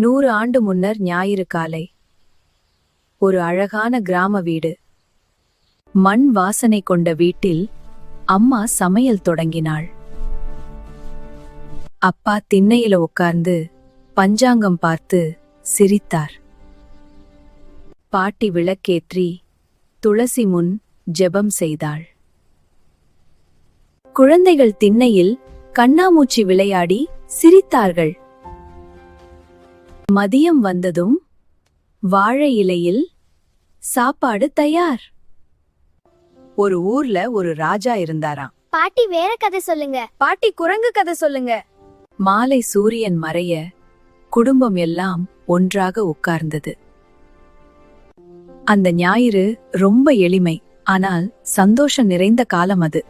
100 ஆண்டு முன்னர் ஞாயிறு காலை. ஒரு அழகான கிராம வீடு. மண் வாசனை கொண்ட வீட்டில் அம்மா சமையல் தொடங்கினாள். அப்பா திண்ணையில உட்கார்ந்து பஞ்சாங்கம் பார்த்து சிரித்தார். பாட்டி விளக்கேற்றி துளசி முன் ஜெபம் செய்தாள். குழந்தைகள் திண்ணையில் கண்ணாமூச்சி விளையாடி சிரித்தார்கள். மதியம் வந்ததும் வாழை இலையில் சாப்பாடு தயார். ஒரு ஊர்ல ஒரு ராஜா இருந்தாராம். பாட்டி வேற கதை சொல்லுங்க. பாட்டி குரங்கு கதை சொல்லுங்க. மாலை சூரியன் மறைய குடும்பம் எல்லாம் ஒன்றாக உட்கார்ந்தது. அந்த ஞாயிறு ரொம்ப எளிமை, ஆனால் சந்தோஷம் நிறைந்த காலம் அது.